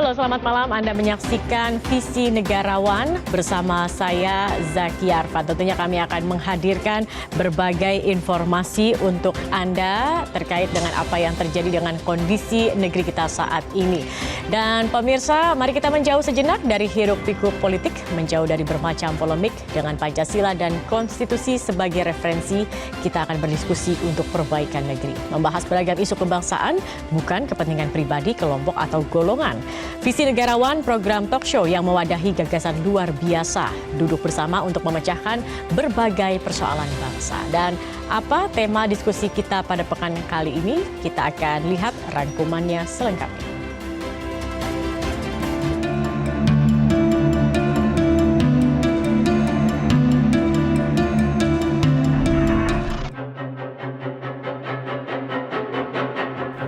Halo, selamat malam. Anda menyaksikan Visi Negarawan bersama saya Zaki Arfan. Tentunya kami akan menghadirkan berbagai informasi untuk Anda terkait dengan apa yang terjadi dengan kondisi negeri kita saat ini. Dan pemirsa, mari kita menjauh sejenak dari hiruk-pikuk politik, menjauh dari bermacam polemik. Dengan Pancasila dan konstitusi sebagai referensi, kita akan berdiskusi untuk perbaikan negeri. Membahas beragam isu kebangsaan, bukan kepentingan pribadi, kelompok atau golongan. Visi Negarawan, program talk show yang mewadahi gagasan luar biasa, duduk bersama untuk memecahkan berbagai persoalan bangsa. Dan apa tema diskusi kita pada pekan kali ini? Kita akan lihat rangkumannya selengkapnya.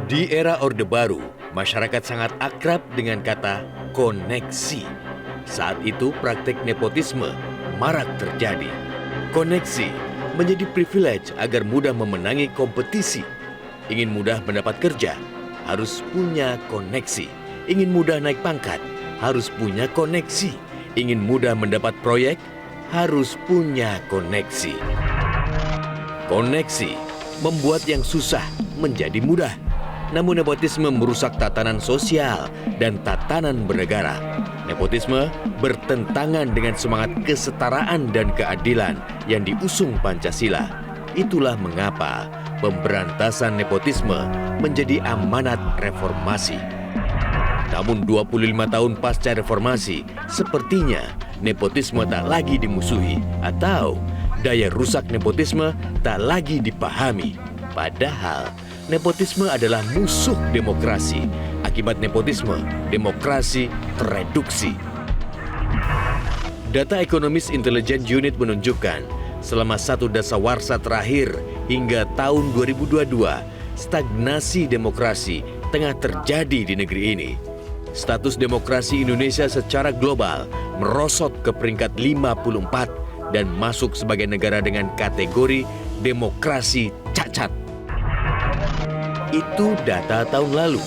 Di era Orde Baru, masyarakat sangat akrab dengan kata koneksi. Saat itu praktek nepotisme marak terjadi. Koneksi menjadi privilege agar mudah memenangi kompetisi. Ingin mudah mendapat kerja, harus punya koneksi. Ingin mudah naik pangkat, harus punya koneksi. Ingin mudah mendapat proyek, harus punya koneksi. Koneksi membuat yang susah menjadi mudah. Namun nepotisme merusak tatanan sosial dan tatanan bernegara. Nepotisme bertentangan dengan semangat kesetaraan dan keadilan yang diusung Pancasila. Itulah mengapa pemberantasan nepotisme menjadi amanat reformasi. Namun 25 tahun pasca reformasi, sepertinya nepotisme tak lagi dimusuhi atau daya rusak nepotisme tak lagi dipahami. Padahal nepotisme adalah musuh demokrasi. Akibat nepotisme, demokrasi tereduksi. Data Ekonomis Intelijen Unit menunjukkan, selama satu dasawarsa terakhir hingga tahun 2022, stagnasi demokrasi tengah terjadi di negeri ini. Status demokrasi Indonesia secara global merosot ke peringkat 54 dan masuk sebagai negara dengan kategori demokrasi cacat. Itu data tahun lalu.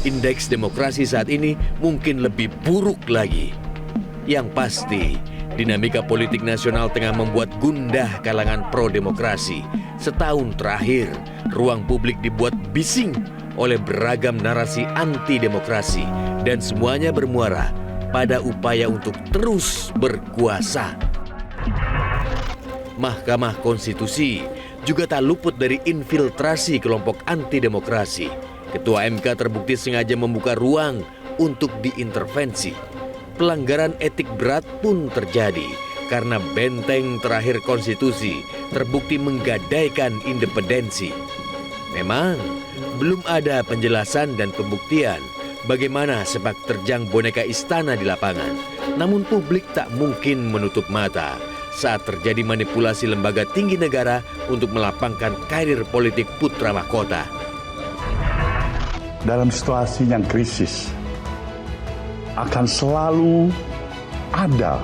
Indeks demokrasi saat ini mungkin lebih buruk lagi. Yang pasti, dinamika politik nasional tengah membuat gundah kalangan pro-demokrasi. Setahun terakhir, ruang publik dibuat bising oleh beragam narasi anti-demokrasi. Dan semuanya bermuara pada upaya untuk terus berkuasa. Mahkamah Konstitusi juga tak luput dari infiltrasi kelompok anti-demokrasi. Ketua MK terbukti sengaja membuka ruang untuk diintervensi. Pelanggaran etik berat pun terjadi karena benteng terakhir konstitusi terbukti menggadaikan independensi. Memang belum ada penjelasan dan pembuktian bagaimana sepak terjang boneka istana di lapangan. Namun publik tak mungkin menutup mata saat terjadi manipulasi lembaga tinggi negara untuk melapangkan karir politik putra mahkota. Dalam situasi yang krisis, akan selalu ada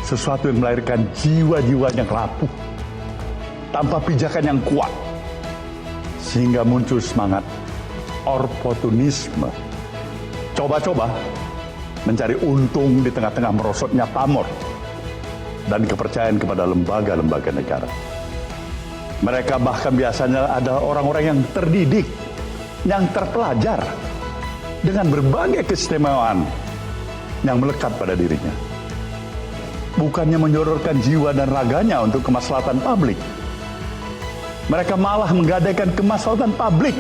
sesuatu yang melahirkan jiwa-jiwa yang rapuh, tanpa pijakan yang kuat, sehingga muncul semangat oportunisme. Coba-coba mencari untung di tengah-tengah merosotnya pamor dan kepercayaan kepada lembaga-lembaga negara. Mereka bahkan biasanya adalah orang-orang yang terdidik, yang terpelajar, dengan berbagai keistimewaan yang melekat pada dirinya. Bukannya menyororkan jiwa dan raganya untuk kemaslahatan publik, mereka malah menggadaikan kemaslahatan publik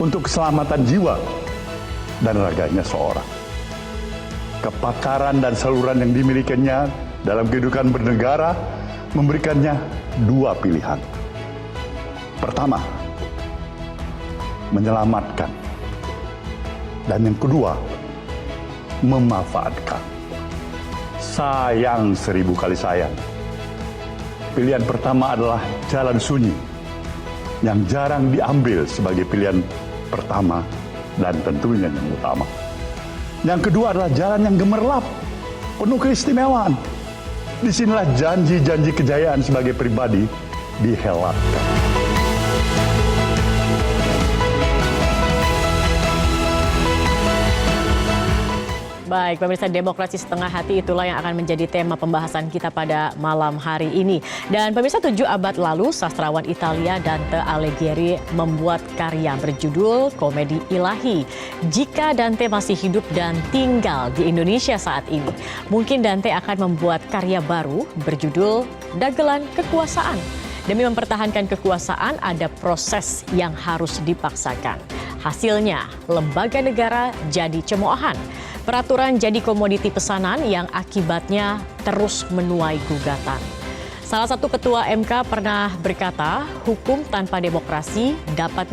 untuk keselamatan jiwa dan raganya seorang. Kepakaran dan saluran yang dimilikinya dalam kehidupan bernegara memberikannya dua pilihan. Pertama, menyelamatkan. Dan yang kedua, memanfaatkan. Sayang 1000 kali sayang. Pilihan pertama adalah jalan sunyi, yang jarang diambil sebagai pilihan pertama dan tentunya yang utama. Yang kedua adalah jalan yang gemerlap, penuh keistimewaan. Disinilah janji-janji kejayaan sebagai pribadi dihelatkan. Baik, pemirsa, demokrasi setengah hati itulah yang akan menjadi tema pembahasan kita pada malam hari ini. Dan pemirsa, 7 abad lalu sastrawan Italia Dante Alighieri membuat karya berjudul Komedi Ilahi. Jika Dante masih hidup dan tinggal di Indonesia saat ini, mungkin Dante akan membuat karya baru berjudul Dagelan Kekuasaan. Demi mempertahankan kekuasaan, ada proses yang harus dipaksakan. Hasilnya, lembaga negara jadi cemoohan. Peraturan jadi komoditi pesanan yang akibatnya terus menuai gugatan. Salah satu ketua MK pernah berkata, hukum tanpa demokrasi dapat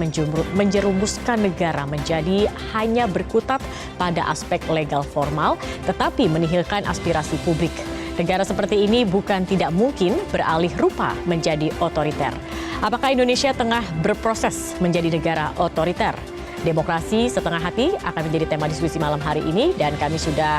menjerumuskan negara menjadi hanya berkutat pada aspek legal formal, tetapi menihilkan aspirasi publik. Negara seperti ini bukan tidak mungkin beralih rupa menjadi otoriter. Apakah Indonesia tengah berproses menjadi negara otoriter? Demokrasi setengah hati akan menjadi tema diskusi malam hari ini, dan kami sudah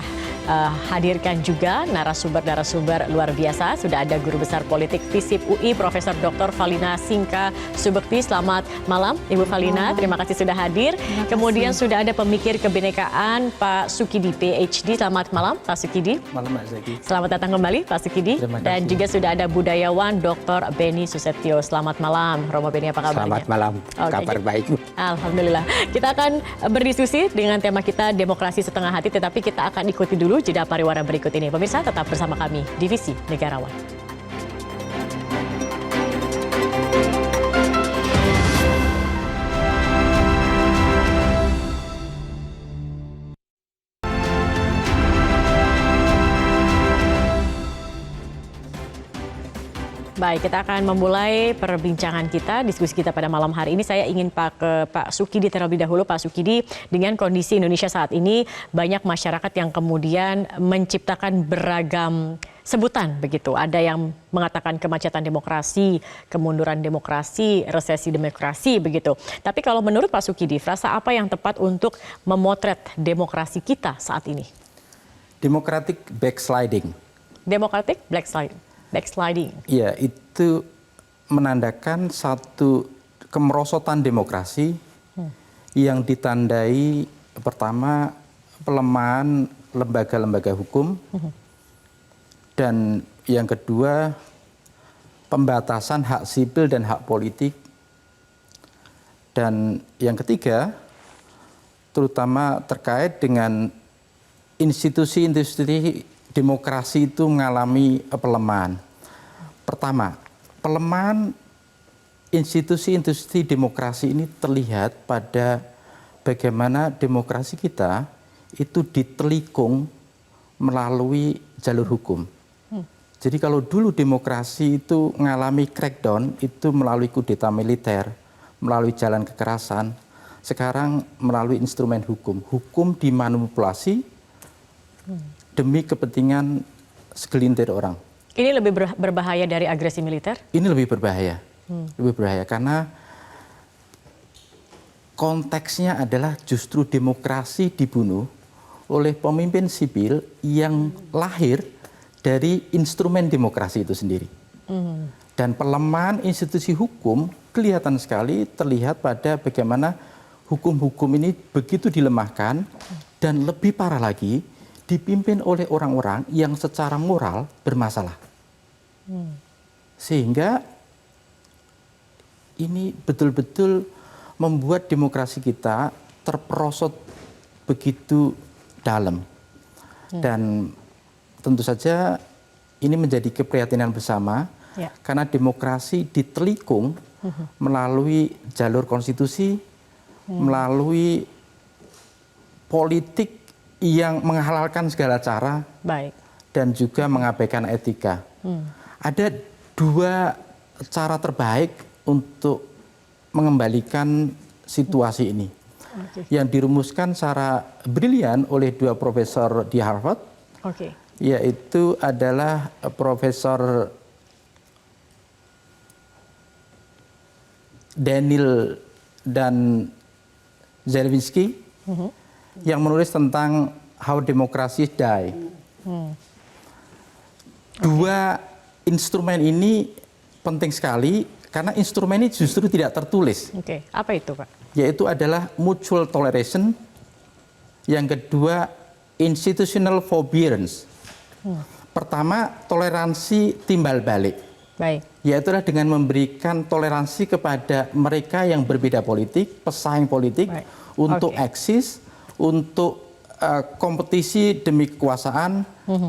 hadirkan juga narasumber luar biasa. Sudah ada Guru Besar Politik FISIP UI Profesor Dr. Valina Singka Subekti. Selamat malam Ibu Valina, terima kasih sudah hadir. Kemudian sudah ada pemikir kebinekaan Pak Sukidi PhD. Selamat malam Pak Sukidi. Malam Mbak Zaki. Selamat datang kembali Pak Sukidi. Dan juga sudah ada budayawan Dr. Beni Susetio. Selamat malam Romo Beni, apa kabarnya? Selamat malam, kabar baik. Alhamdulillah. Kita akan berdiskusi dengan tema kita demokrasi setengah hati, tetapi kita akan ikuti dulu jeda pariwara berikut ini. Pemirsa, tetap bersama kami, Divisi Negarawan. Baik, kita akan memulai perbincangan kita, diskusi kita pada malam hari ini. Saya ingin ke Pak Sukidi terlebih dahulu. Pak Sukidi, dengan kondisi Indonesia saat ini, banyak masyarakat yang kemudian menciptakan beragam sebutan begitu. Ada yang mengatakan kemacetan demokrasi, kemunduran demokrasi, resesi demokrasi begitu. Tapi kalau menurut Pak Sukidi, frasa apa yang tepat untuk memotret demokrasi kita saat ini? Democratic backsliding. Democratic backsliding. Ya, itu menandakan satu kemerosotan demokrasi yang ditandai pertama pelemahan lembaga-lembaga hukum, dan yang kedua pembatasan hak sipil dan hak politik, dan yang ketiga terutama terkait dengan institusi-institusi demokrasi itu mengalami pelemahan. Pertama, pelemahan institusi-institusi demokrasi ini terlihat pada bagaimana demokrasi kita itu ditelikung melalui jalur hukum. Jadi kalau dulu demokrasi itu mengalami crackdown, itu melalui kudeta militer, melalui jalan kekerasan, sekarang melalui instrumen hukum. Hukum dimanipulasi demi kepentingan segelintir orang. Ini lebih berbahaya dari agresi militer? Ini lebih berbahaya. Lebih berbahaya karena konteksnya adalah justru demokrasi dibunuh oleh pemimpin sipil yang lahir dari instrumen demokrasi itu sendiri. Dan pelemahan institusi hukum kelihatan sekali terlihat pada bagaimana hukum-hukum ini begitu dilemahkan, dan lebih parah lagi dipimpin oleh orang-orang yang secara moral bermasalah. Sehingga ini betul-betul membuat demokrasi kita terperosot begitu dalam. Dan tentu saja ini menjadi keprihatinan bersama, karena demokrasi ditelikung melalui jalur konstitusi, melalui politik yang menghalalkan segala cara. Baik. Dan juga mengabaikan etika. Ada dua cara terbaik untuk mengembalikan situasi ini. Yang dirumuskan secara brilian oleh dua profesor di Harvard, yaitu adalah Profesor Daniel dan Zerwinski, yang menulis tentang How Democracies Die. Dua instrumen ini penting sekali karena instrumen ini justru tidak tertulis. Apa itu, Pak? Yaitu adalah mutual toleration, yang kedua institutional forbearance. Pertama, toleransi timbal balik. Baik. Yaitulah dengan memberikan toleransi kepada mereka yang berbeda politik, pesaing politik, Baik. untuk Oke. eksis, untuk kompetisi demi kekuasaan,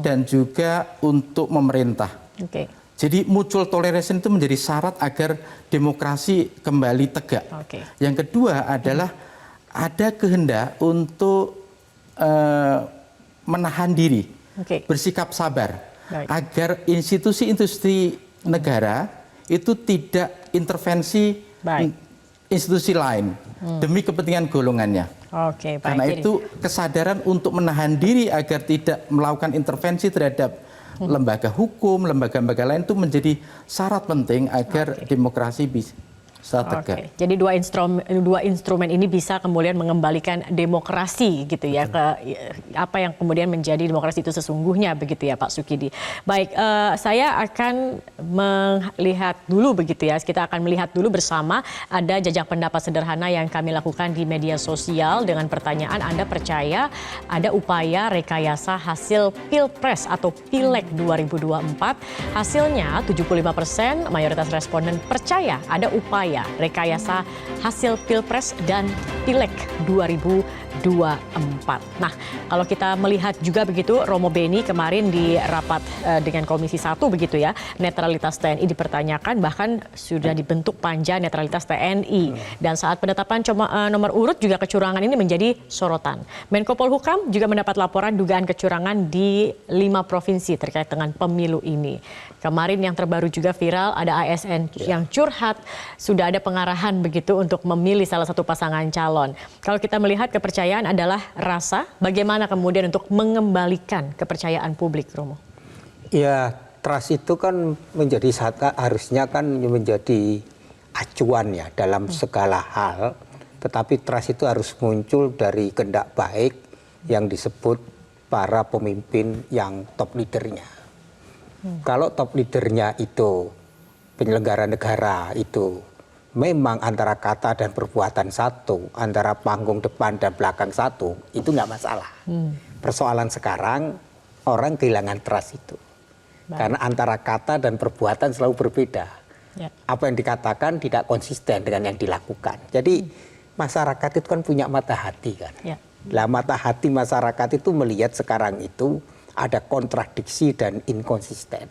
dan juga untuk memerintah. Oke. Jadi mutual toleration itu menjadi syarat agar demokrasi kembali tegak. Oke. Yang kedua adalah ada kehendak untuk menahan diri, Oke. bersikap sabar, Baik. agar institusi-institusi negara itu tidak intervensi Baik. institusi lain demi kepentingan golongannya. Oke, baik. Karena Jadi- itu kesadaran untuk menahan diri agar tidak melakukan intervensi terhadap lembaga hukum, lembaga-lembaga lain itu menjadi syarat penting agar demokrasi bisa tegak. Oke, jadi dua instrumen ini bisa kemudian mengembalikan demokrasi gitu ya ke apa yang kemudian menjadi demokrasi itu sesungguhnya begitu ya Pak Sukidi. Baik, saya akan melihat dulu begitu ya. Kita akan melihat dulu bersama ada jajak pendapat sederhana yang kami lakukan di media sosial dengan pertanyaan, Anda percaya ada upaya rekayasa hasil Pilpres atau Pileg 2024? Hasilnya 75% mayoritas responden percaya ada upaya rekayasa hasil Pilpres dan Pileg 2024. Nah, kalau kita melihat juga begitu, Romo Beni kemarin di rapat dengan Komisi 1 begitu ya, netralitas TNI dipertanyakan, bahkan sudah dibentuk panja netralitas TNI. Dan saat penetapan nomor urut juga kecurangan ini menjadi sorotan. Menko Polhukam juga mendapat laporan dugaan kecurangan di 5 provinsi terkait dengan pemilu ini. Kemarin yang terbaru juga viral, ada ASN yang curhat, sudah ada pengarahan begitu untuk memilih salah satu pasangan calon. Kalau kita melihat kepercayaan adalah rasa, bagaimana kemudian untuk mengembalikan kepercayaan publik, Romo? Ya, trust itu kan menjadi harusnya kan menjadi acuan ya dalam segala hal. Tetapi trust itu harus muncul dari kehendak baik yang disebut para pemimpin yang top leadernya. Kalau top leadernya itu penyelenggara negara itu memang antara kata dan perbuatan satu, antara panggung depan dan belakang satu, itu nggak masalah. Persoalan sekarang orang kehilangan trust itu. Karena antara kata dan perbuatan selalu berbeda. Ya. Apa yang dikatakan tidak konsisten dengan yang dilakukan. Jadi masyarakat itu kan punya mata hati kan. Ya. Lah mata hati masyarakat itu melihat sekarang itu ada kontradiksi dan inkonsisten.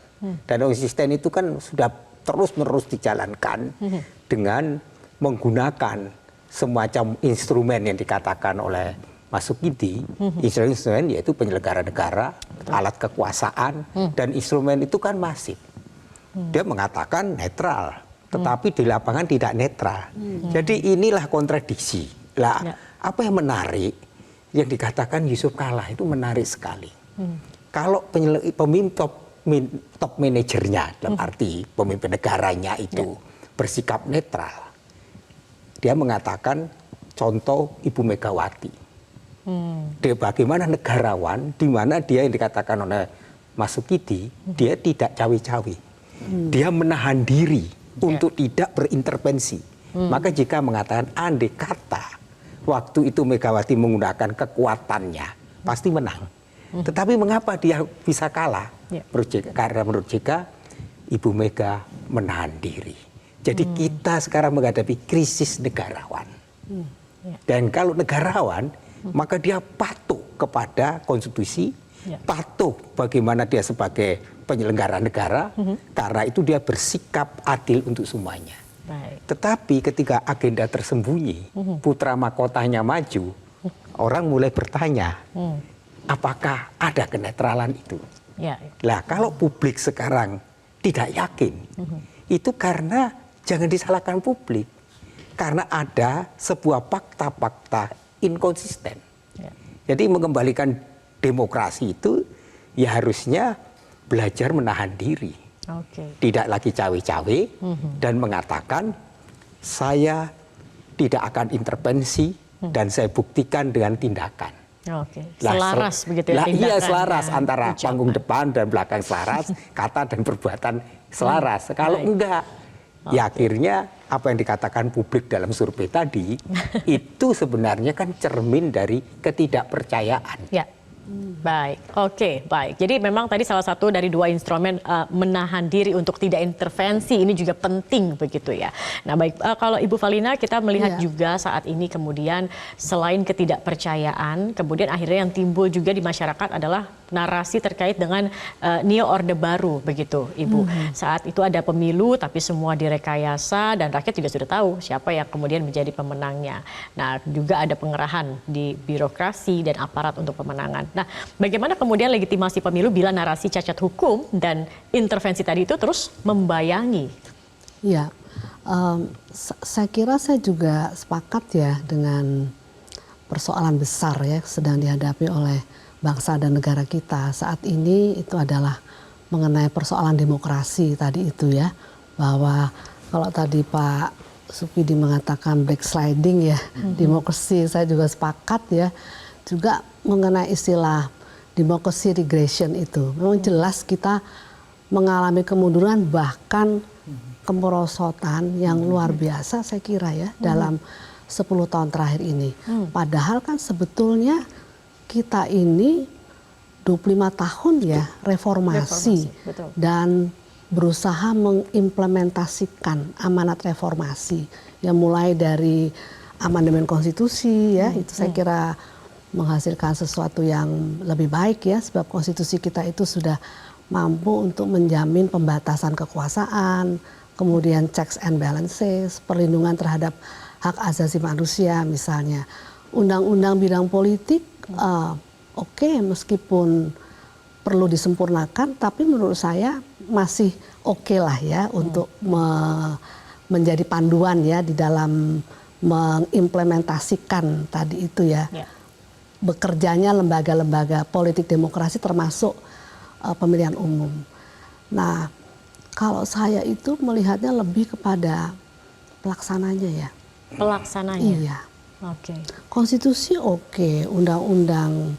Dan konsisten itu kan sudah terus-menerus dijalankan dengan menggunakan semacam instrumen yang dikatakan oleh Mas Sukidi, instrumen yaitu penyelenggara negara, alat kekuasaan, dan instrumen itu kan masif. Dia mengatakan netral, tetapi di lapangan tidak netral. Jadi inilah kontradiksi. Lah, apa yang menarik, yang dikatakan Yusuf Kalla itu menarik sekali. Kalau pemimpin top manajernya, dalam arti pemimpin negaranya itu bersikap netral, dia mengatakan contoh Ibu Megawati. Dia bagaimana negarawan, di mana dia yang dikatakan oleh Mas Sukidi, dia tidak cawe-cawe. Dia menahan diri untuk tidak berintervensi. Maka jika mengatakan andai kata waktu itu Megawati menggunakan kekuatannya, pasti menang. Tetapi mengapa dia bisa kalah? Karena menurut JK, Ibu Mega menahan diri. Jadi kita sekarang menghadapi krisis negarawan. Dan kalau negarawan, maka dia patuh kepada konstitusi, patuh bagaimana dia sebagai penyelenggara negara, karena itu dia bersikap adil untuk semuanya. Baik. Tetapi ketika agenda tersembunyi, putra mahkotanya maju, orang mulai bertanya, apakah ada kenetralan itu? Ya. Lah kalau publik sekarang tidak yakin, itu karena jangan disalahkan publik, karena ada sebuah fakta-fakta inkonsisten. Jadi mengembalikan demokrasi itu ya harusnya belajar menahan diri, tidak lagi cawe-cawe dan mengatakan saya tidak akan intervensi dan saya buktikan dengan tindakan. Selaras begitu ya tindakan. Iya selaras antara ucapan. panggung depan dan belakang selaras, kata dan perbuatan selaras. Kalau enggak, ya akhirnya apa yang dikatakan publik dalam survei tadi itu sebenarnya kan cermin dari ketidakpercayaan. Ya. Baik, oke, baik. Jadi memang tadi salah satu dari dua instrumen menahan diri untuk tidak intervensi ini juga penting begitu ya. Nah baik, kalau Ibu Valina kita melihat juga saat ini kemudian selain ketidakpercayaan, kemudian akhirnya yang timbul juga di masyarakat adalah narasi terkait dengan neo orde baru begitu Ibu. Saat itu ada pemilu tapi semua direkayasa dan rakyat juga sudah tahu siapa yang kemudian menjadi pemenangnya. Nah juga ada pengerahan di birokrasi dan aparat untuk pemenangan. Nah, bagaimana kemudian legitimasi pemilu bila narasi cacat hukum dan intervensi tadi itu terus membayangi? Ya, saya kira saya juga sepakat ya dengan persoalan besar ya sedang dihadapi oleh bangsa dan negara kita saat ini. Itu adalah mengenai persoalan demokrasi tadi itu ya, bahwa kalau tadi Pak Supidi mengatakan backsliding ya, demokrasi, saya juga sepakat ya. Juga mengenai istilah democracy regression itu. Memang jelas kita mengalami kemunduran bahkan kemerosotan yang luar biasa saya kira ya dalam 10 tahun terakhir ini. Padahal kan sebetulnya kita ini 25 tahun ya reformasi betul. Dan berusaha mengimplementasikan amanat reformasi. Yang mulai dari amandemen konstitusi ya, itu saya kira menghasilkan sesuatu yang lebih baik ya, sebab konstitusi kita itu sudah mampu untuk menjamin pembatasan kekuasaan, kemudian checks and balances, perlindungan terhadap hak asasi manusia misalnya. Undang-undang bidang politik oke, meskipun perlu disempurnakan, tapi menurut saya masih oke lah ya untuk menjadi panduan ya di dalam mengimplementasikan tadi itu ya. Bekerjanya lembaga-lembaga politik demokrasi termasuk pemilihan umum. Nah, kalau saya itu melihatnya lebih kepada pelaksananya ya. Pelaksananya? Iya. Oke. Konstitusi oke, undang-undang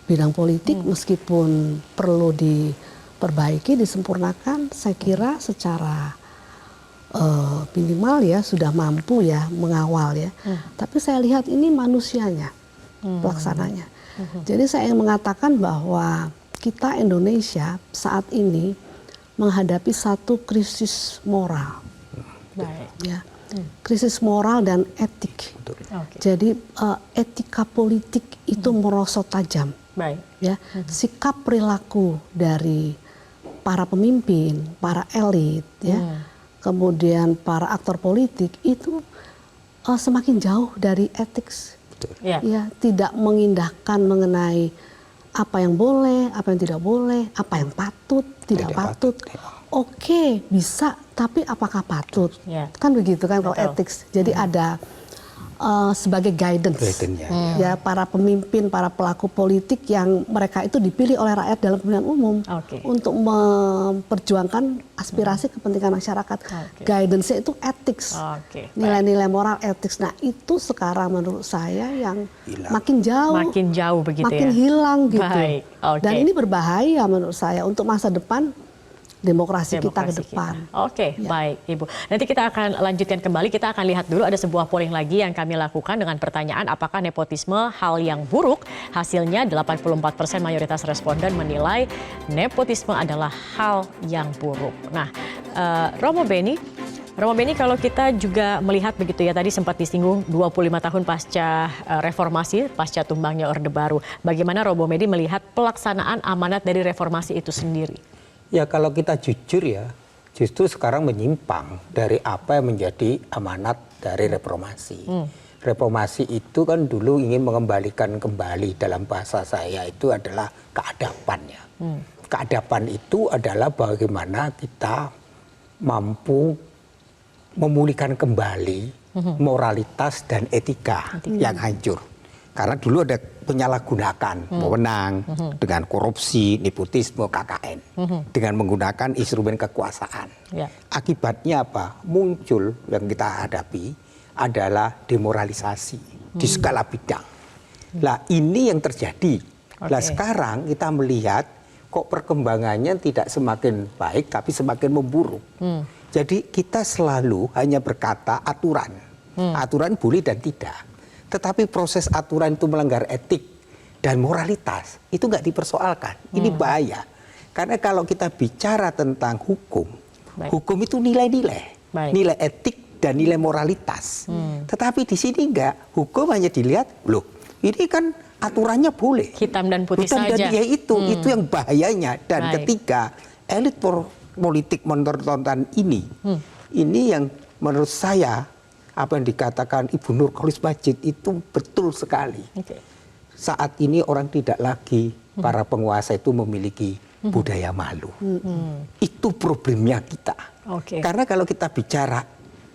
bidang politik meskipun perlu diperbaiki, disempurnakan, saya kira secara minimal ya sudah mampu ya mengawal ya. Tapi saya lihat ini manusianya. Pelaksananya. Jadi saya ingin mengatakan bahwa kita Indonesia saat ini menghadapi satu krisis moral. Baik. Ya. Krisis moral dan etik. Okay. Jadi etika politik itu merosot tajam. Baik. Ya. Sikap perilaku dari para pemimpin, para elit ya. Kemudian para aktor politik itu semakin jauh dari etik. Ya, tidak mengindahkan mengenai apa yang boleh, apa yang tidak boleh, apa yang patut, tidak patut. Oke, bisa, tapi apakah patut? Kan begitu kan kalau etik. Jadi ada sebagai guidance ya para pemimpin, para pelaku politik yang mereka itu dipilih oleh rakyat dalam pemilihan umum untuk memperjuangkan aspirasi kepentingan masyarakat. Guidance-nya itu etik, nilai-nilai moral etik. Nah itu sekarang menurut saya yang makin jauh begitu makin hilang gitu. Dan ini berbahaya menurut saya untuk masa depan demokrasi kita ke depan. Oke, baik Ibu. Nanti kita akan lanjutkan kembali, kita akan lihat dulu ada sebuah polling lagi yang kami lakukan dengan pertanyaan apakah nepotisme hal yang buruk? Hasilnya 84% mayoritas responden menilai nepotisme adalah hal yang buruk. Nah, Romo Beni, kalau kita juga melihat begitu ya, tadi sempat disinggung 25 tahun pasca reformasi, pasca tumbangnya Orde Baru. Bagaimana Romo Beni melihat pelaksanaan amanat dari reformasi itu sendiri? Ya kalau kita jujur ya, justru sekarang menyimpang dari apa yang menjadi amanat dari reformasi. Reformasi itu kan dulu ingin mengembalikan kembali, dalam bahasa saya itu adalah keadapannya. Keadapan itu adalah bagaimana kita mampu memulihkan kembali moralitas dan etika yang hancur. Karena dulu ada penyalahgunakan wewenang dengan korupsi, nepotisme, KKN, dengan menggunakan instrumen kekuasaan. Akibatnya apa? Muncul yang kita hadapi adalah demoralisasi di segala bidang. Lah ini yang terjadi. Lah sekarang kita melihat kok perkembangannya tidak semakin baik tapi semakin memburuk. Jadi kita selalu hanya berkata aturan. Aturan boleh dan tidak. Tetapi proses aturan itu melanggar etik, dan moralitas itu nggak dipersoalkan. Ini bahaya. Karena kalau kita bicara tentang hukum, Baik. hukum itu nilai-nilai, Baik. nilai etik dan nilai moralitas. Tetapi di sini enggak, hukum hanya dilihat, loh, ini kan aturannya boleh. Hitam dan putih Hitam saja. dan ya itu yang bahayanya. Dan Baik. ketika elit politik menonton ini yang menurut saya apa yang dikatakan Ibu Nurcholish Madjid itu betul sekali. Oke. Saat ini orang tidak lagi para penguasa itu memiliki budaya malu. Itu problemnya kita. Oke. Karena kalau kita bicara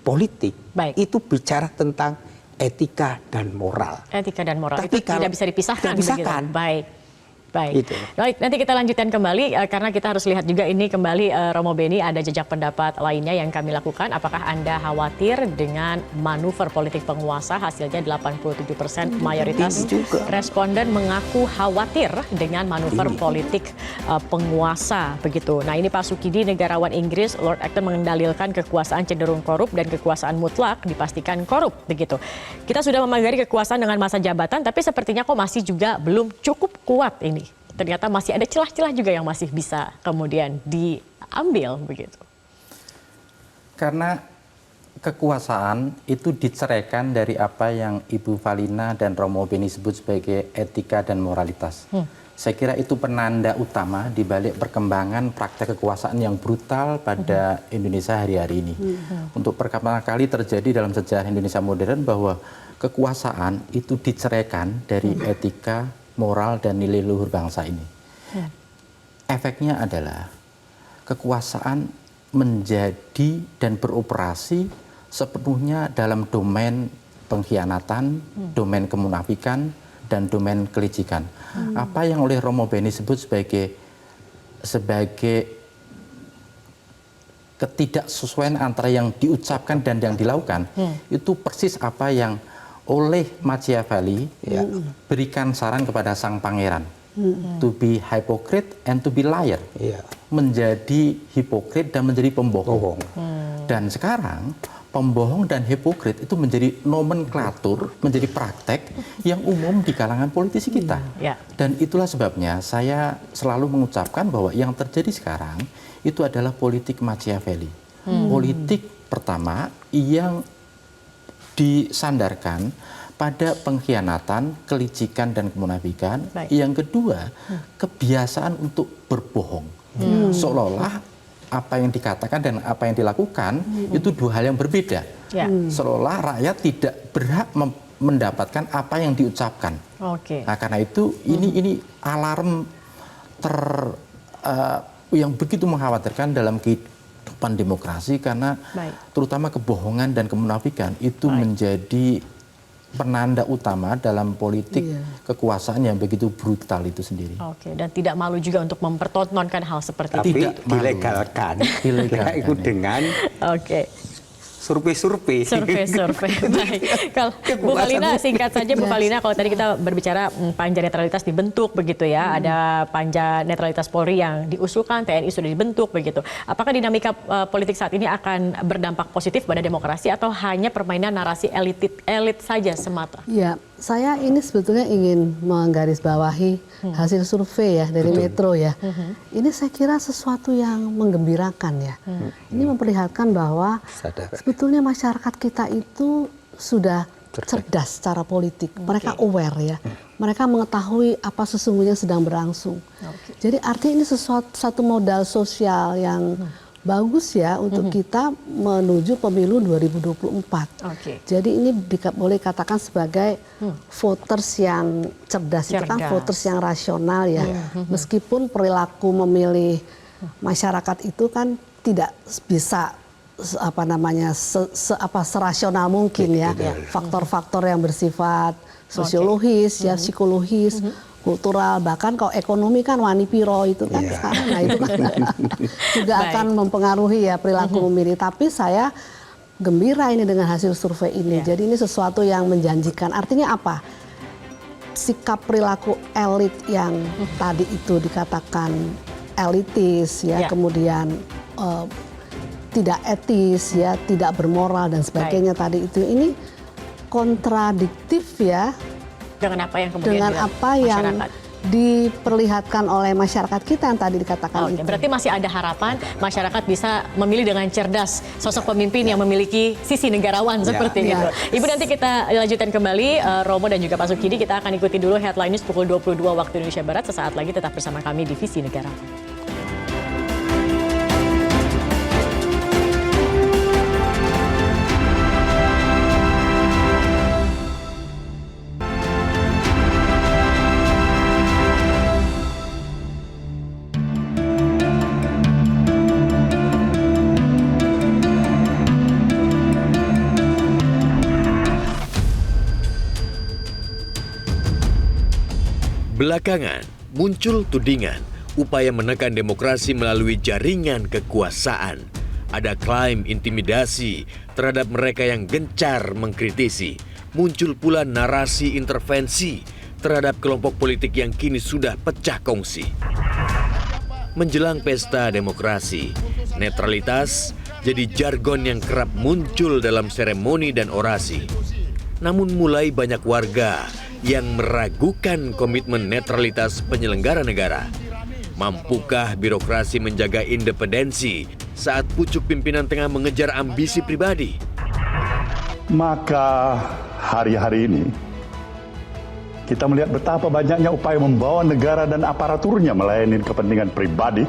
politik, Baik. itu bicara tentang etika dan moral. Etika dan moral Tapi itu kalau tidak bisa dipisahkan. tidak dipisahkan. Begitu. Baik. Baik. Gitu. Baik, nanti kita lanjutkan kembali karena kita harus lihat juga ini kembali Romo Beni ada jejak pendapat lainnya yang kami lakukan. Apakah Anda khawatir dengan manuver politik penguasa? Hasilnya 87% mayoritas Ini juga. responden mengaku khawatir dengan manuver politik penguasa begitu. Nah, ini Pak Sukidi, negarawan Inggris, Lord Acton mengendalilkan kekuasaan cenderung korup dan kekuasaan mutlak dipastikan korup begitu. Kita sudah memagari kekuasaan dengan masa jabatan, tapi sepertinya kok masih juga belum cukup kuat ini. Ternyata masih ada celah-celah juga yang masih bisa kemudian diambil begitu. Karena kekuasaan itu diceraikan dari apa yang Ibu Valina dan Romo Beni sebut sebagai etika dan moralitas. Saya kira itu penanda utama di balik perkembangan praktek kekuasaan yang brutal pada Indonesia hari-hari ini. Untuk pertama kali terjadi dalam sejarah Indonesia modern bahwa kekuasaan itu diceraikan dari etika, moral, dan nilai luhur bangsa ini. Efeknya adalah kekuasaan menjadi dan beroperasi sepenuhnya dalam domain pengkhianatan, domain kemunafikan, dan domain kelicikan. Apa yang oleh Romo Beni sebut sebagai ketidaksesuaian antara yang diucapkan dan yang dilakukan, itu persis apa yang oleh Machiavelli berikan saran kepada sang pangeran. To be hypocrite and to be liar. Menjadi hipokrit dan menjadi pembohong. Dan sekarang pembohong dan hipokrit itu menjadi nomenklatur, menjadi praktek yang umum di kalangan politisi kita. Dan itulah sebabnya saya selalu mengucapkan bahwa yang terjadi sekarang itu adalah politik Machiavelli. Politik pertama yang disandarkan pada pengkhianatan, kelicikan, dan kemunafikan. Yang kedua, kebiasaan untuk berbohong. Seolah-olah apa yang dikatakan dan apa yang dilakukan itu dua hal yang berbeda. Seolah rakyat tidak berhak mendapatkan apa yang diucapkan. Nah, karena itu ini alarm yang begitu mengkhawatirkan dalam kehidupan demokrasi, karena terutama kebohongan dan kemunafikan itu menjadi penanda utama dalam politik kekuasaan yang begitu brutal itu sendiri. Dan tidak malu juga untuk mempertontonkan hal seperti itu. Tapi dilegalkan. Ikut dengan survei-survei. Baik. Kalau Bu Valina, singkat saja Bu Valina, kalau tadi kita berbicara panja netralitas dibentuk begitu ya, ada panja netralitas Polri yang diusulkan, TNI sudah dibentuk begitu. Apakah dinamika politik saat ini akan berdampak positif pada demokrasi atau hanya permainan narasi elit saja semata? Ya, saya ini sebetulnya ingin menggarisbawahi hasil survei ya dari Metro ya. Ini saya kira sesuatu yang menggembirakan ya. Ini memperlihatkan bahwa sebetulnya masyarakat kita itu sudah cerdas secara politik. Mereka aware ya. Mereka mengetahui apa sesungguhnya sedang berlangsung. Jadi artinya ini satu modal sosial yang bagus ya untuk kita menuju pemilu 2024. Jadi ini boleh katakan sebagai voters yang cerdas. Itu kan voters yang rasional ya. Meskipun perilaku memilih masyarakat itu kan tidak bisa serasional mungkin ya. Faktor-faktor yang bersifat sosiologis ya, psikologis, kultural, bahkan kalau ekonomi kan wani piro itu kan sekarang, nah itu kan juga akan mempengaruhi ya perilaku memilih. Tapi saya gembira ini dengan hasil survei ini. Jadi ini sesuatu yang menjanjikan. Artinya apa? Sikap perilaku elit yang tadi itu dikatakan elitis ya, kemudian tidak etis ya, tidak bermoral dan sebagainya tadi itu, ini kontradiktif ya Dengan apa yang kemudian dengan dilihat apa yang masyarakat? diperlihatkan oleh masyarakat kita yang tadi dikatakan Oke, itu. berarti masih ada harapan masyarakat bisa memilih dengan cerdas sosok pemimpin yang memiliki sisi negarawan seperti Ya. itu. Ibu, nanti kita lanjutkan kembali, Romo dan juga Pak Sukidi. Kita akan ikuti dulu headline news pukul 22 waktu Indonesia Barat. Sesaat lagi tetap bersama kami di Visi Negarawan. Belakangan muncul tudingan upaya menekan demokrasi melalui jaringan kekuasaan. Ada klaim intimidasi terhadap mereka yang gencar mengkritisi. Muncul pula narasi intervensi terhadap kelompok politik yang kini sudah pecah kongsi. Menjelang pesta demokrasi, netralitas jadi jargon yang kerap muncul dalam seremoni dan orasi. Namun mulai banyak warga yang meragukan komitmen netralitas penyelenggara negara. Mampukah birokrasi menjaga independensi saat pucuk pimpinan tengah mengejar ambisi pribadi? Maka hari-hari ini kita melihat betapa banyaknya upaya membawa negara dan aparaturnya melayani kepentingan pribadi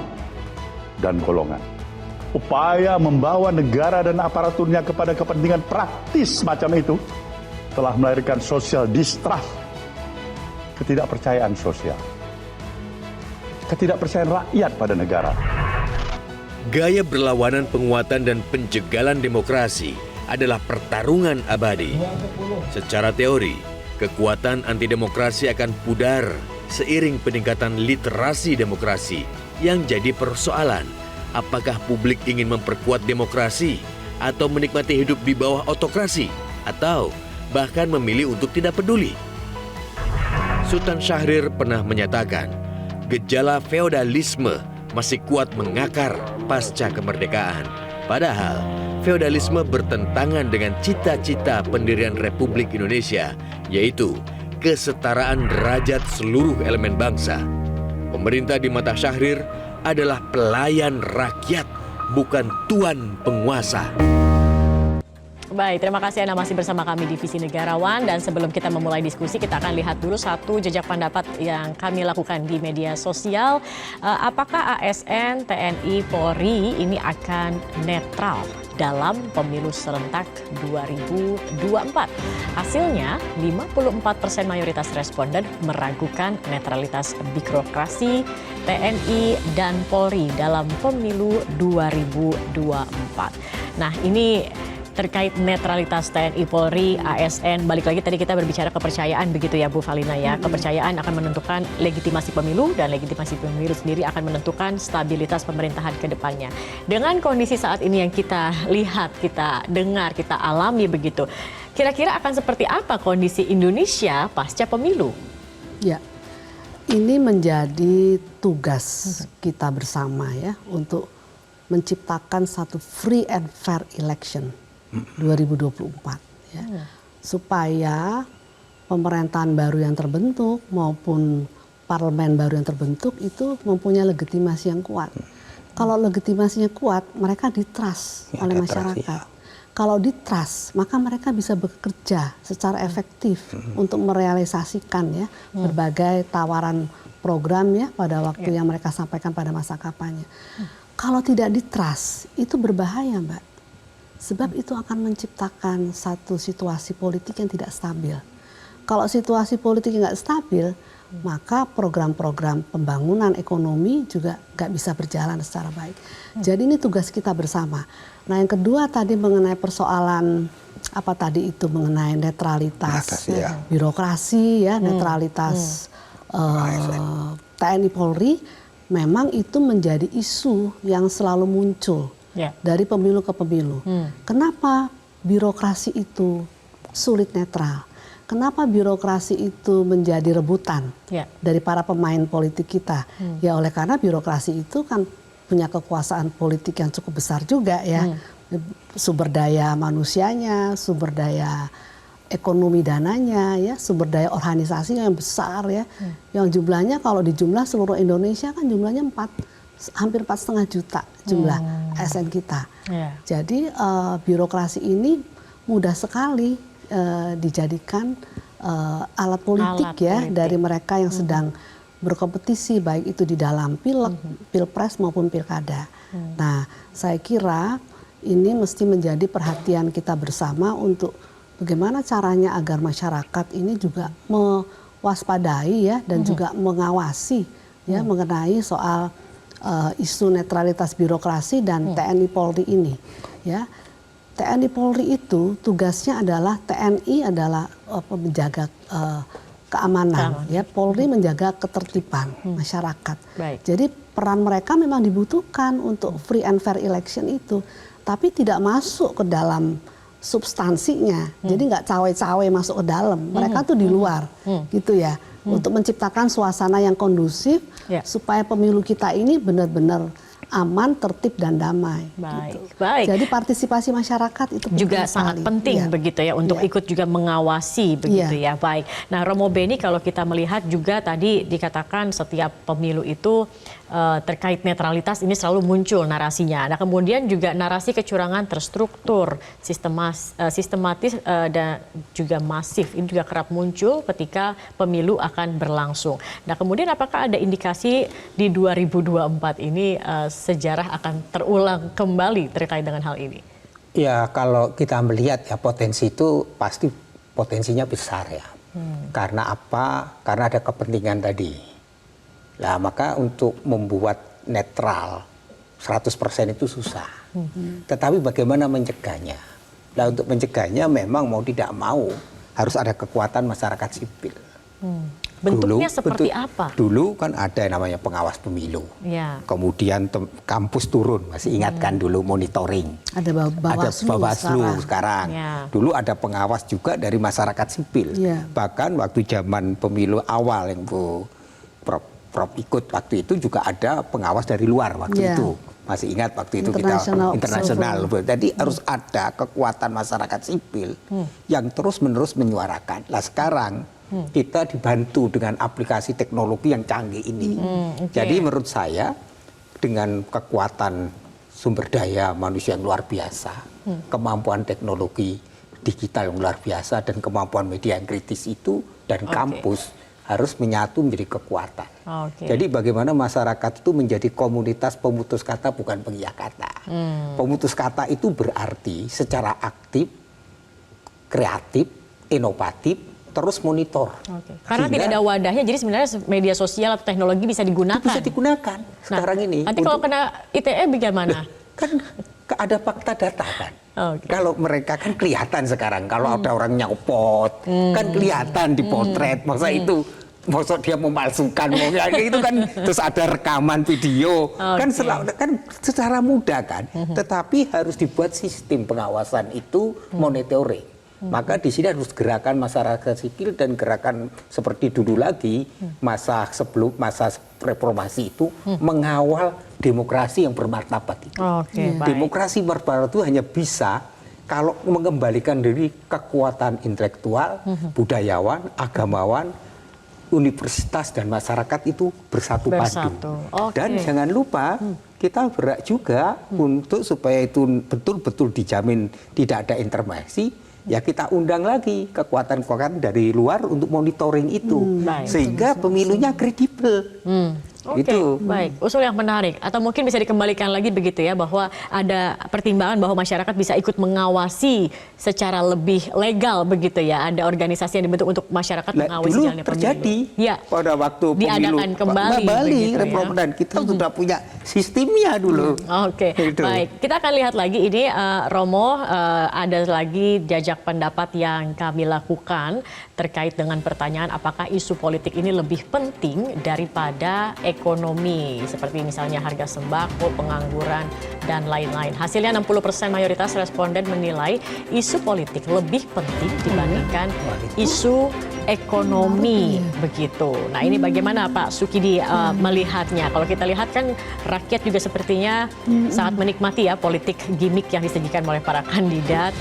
dan golongan. Upaya membawa negara dan aparaturnya kepada kepentingan praktis macam itu telah melahirkan social distrust, ketidakpercayaan sosial, ketidakpercayaan rakyat pada negara. Gaya berlawanan penguatan dan penjegalan demokrasi adalah pertarungan abadi. Secara teori, kekuatan anti-demokrasi akan pudar seiring peningkatan literasi demokrasi. Yang jadi persoalan, apakah publik ingin memperkuat demokrasi atau menikmati hidup di bawah otokrasi, atau bahkan memilih untuk tidak peduli? Sultan Syahrir pernah menyatakan, gejala feodalisme masih kuat mengakar pasca kemerdekaan. Padahal, feodalisme bertentangan dengan cita-cita pendirian Republik Indonesia, yaitu kesetaraan derajat seluruh elemen bangsa. Pemerintah di mata Syahrir adalah pelayan rakyat, bukan tuan penguasa. Baik, terima kasih Anda masih bersama kami di Visi Negarawan. Dan sebelum kita memulai diskusi, kita akan lihat dulu satu jejak pendapat yang kami lakukan di media sosial. Apakah ASN, TNI, Polri ini akan netral dalam pemilu serentak 2024? Hasilnya, 54% mayoritas responden meragukan netralitas birokrasi TNI dan Polri dalam pemilu 2024. Nah, ini terkait netralitas TNI, Polri, ASN. Balik lagi tadi kita berbicara kepercayaan begitu ya Bu Valina ya. Kepercayaan akan menentukan legitimasi pemilu, dan legitimasi pemilu sendiri akan menentukan stabilitas pemerintahan ke depannya. Dengan kondisi saat ini yang kita lihat, kita dengar, kita alami begitu, kira-kira akan seperti apa kondisi Indonesia pasca pemilu? Ya, ini menjadi tugas kita bersama ya untuk menciptakan satu free and fair election 2024 ya. Supaya pemerintahan baru yang terbentuk maupun parlemen baru yang terbentuk itu mempunyai legitimasi yang kuat. Kalau legitimasinya kuat, mereka di-trust oleh masyarakat. Kalau di-trust, maka mereka bisa bekerja secara efektif untuk merealisasikan ya berbagai tawaran program ya pada waktu yang mereka sampaikan pada masa kampanye. Kalau tidak di-trust, itu berbahaya, Mbak. Sebab itu akan menciptakan satu situasi politik yang tidak stabil. Kalau situasi politik yang nggak stabil, maka program-program pembangunan ekonomi juga nggak bisa berjalan secara baik. Jadi ini tugas kita bersama. Nah, yang kedua tadi mengenai persoalan apa tadi itu mengenai netralitas birokrasi ya, netralitas TNI Polri, memang itu menjadi isu yang selalu muncul dari pemilu ke pemilu. Kenapa birokrasi itu sulit netral? Kenapa birokrasi itu menjadi rebutan dari para pemain politik kita? Ya oleh karena birokrasi itu kan punya kekuasaan politik yang cukup besar juga ya. Sumber daya manusianya, sumber daya ekonomi dananya, ya, sumber daya organisasi yang besar, ya, yang jumlahnya kalau dijumlah seluruh Indonesia kan jumlahnya hampir 4,5 juta jumlah ASN kita. Jadi birokrasi ini mudah sekali dijadikan alat politik dari mereka yang sedang berkompetisi, baik itu di dalam pilpres maupun pilkada. Nah, saya kira ini mesti menjadi perhatian kita bersama untuk bagaimana caranya agar masyarakat ini juga mewaspadai, ya, dan juga mengawasi, ya, mengenai soal isu netralitas birokrasi dan TNI Polri ini, ya. TNI Polri itu tugasnya adalah menjaga keamanan, ya, Polri menjaga ketertiban masyarakat. Jadi peran mereka memang dibutuhkan untuk free and fair election itu, tapi tidak masuk ke dalam substansinya. Jadi nggak cawe-cawe masuk ke dalam. Mereka tuh di luar, gitu ya, untuk menciptakan suasana yang kondusif supaya pemilu kita ini benar-benar aman, tertib, dan damai. Gitu. Jadi partisipasi masyarakat itu juga sangat penting, begitu ya, untuk ikut juga mengawasi, begitu ya. Baik. Nah, Romo Beni, kalau kita melihat juga tadi dikatakan setiap pemilu itu terkait netralitas ini selalu muncul narasinya. Nah, kemudian juga narasi kecurangan terstruktur, sistematis dan juga masif ini juga kerap muncul ketika pemilu akan berlangsung. Nah, kemudian apakah ada indikasi di 2024 ini sejarah akan terulang kembali terkait dengan hal ini? Ya, kalau kita melihat ya potensi itu pasti potensinya besar ya. Karena apa? Karena ada kepentingan tadi. Nah, maka untuk membuat netral 100% itu susah. Tetapi bagaimana mencegahnya? Nah, untuk mencegahnya memang mau tidak mau harus ada kekuatan masyarakat sipil. Bentuknya seperti apa? Dulu kan ada namanya pengawas pemilu. Kemudian kampus turun, masih ingat kan dulu monitoring. Ada Bawaslu sekarang. Dulu ada pengawas juga dari masyarakat sipil. Bahkan waktu zaman pemilu awal yang Prof ikut waktu itu juga ada pengawas dari luar waktu itu. Masih ingat waktu itu kita internasional. Jadi harus ada kekuatan masyarakat sipil yang terus-menerus menyuarakan. Nah, sekarang kita dibantu dengan aplikasi teknologi yang canggih ini. Jadi menurut saya dengan kekuatan sumber daya manusia yang luar biasa, kemampuan teknologi digital yang luar biasa, dan kemampuan media yang kritis itu, dan kampus harus menyatu menjadi kekuatan. Jadi bagaimana masyarakat itu menjadi komunitas pemutus kata, bukan pengiyak kata. Pemutus kata itu berarti secara aktif, kreatif, inovatif, terus monitor. Karena tidak ada wadahnya, jadi sebenarnya media sosial atau teknologi bisa digunakan. Itu bisa digunakan sekarang ini. Nanti kalau kena ITE bagaimana? Kan ada fakta data kan. Kalau mereka kan kelihatan sekarang, kalau ada orang nyopot, kan kelihatan di potret. Masa itu, maksud dia memalsukan, itu kan terus ada rekaman video, kan secara mudah kan. Tetapi harus dibuat sistem pengawasan itu monitoring. Maka di sini harus gerakan masyarakat sipil dan gerakan seperti dulu lagi, masa reformasi itu mengawal demokrasi yang bermartabat itu. Demokrasi bermartabat itu hanya bisa kalau mengembalikan dari kekuatan intelektual, budayawan, agamawan, universitas dan masyarakat itu bersatu padu. Dan jangan lupa kita berhak juga untuk supaya itu betul-betul dijamin tidak ada intervensi. Ya kita undang lagi kekuatan-kekuatan dari luar untuk monitoring itu, sehingga pemilunya kredibel. Baik, usul yang menarik. Atau mungkin bisa dikembalikan lagi begitu ya, bahwa ada pertimbangan bahwa masyarakat bisa ikut mengawasi secara lebih legal begitu ya. Ada organisasi yang dibentuk untuk masyarakat mengawasi jalannya pemilu. Terjadi pada waktu pemilu diadakan kembali dan kita sudah punya sistemnya dulu. Baik. Kita akan lihat lagi ini Romo, ada lagi jajak pendapat yang kami lakukan terkait dengan pertanyaan apakah isu politik ini lebih penting daripada ekonomi, seperti misalnya harga sembako, pengangguran, dan lain-lain. Hasilnya 60% mayoritas responden menilai isu politik lebih penting dibandingkan isu ekonomi begitu. Nah ini bagaimana Pak Sukidi melihatnya? Kalau kita lihat kan rakyat juga sepertinya sangat menikmati ya politik gimmick yang disajikan oleh para kandidat.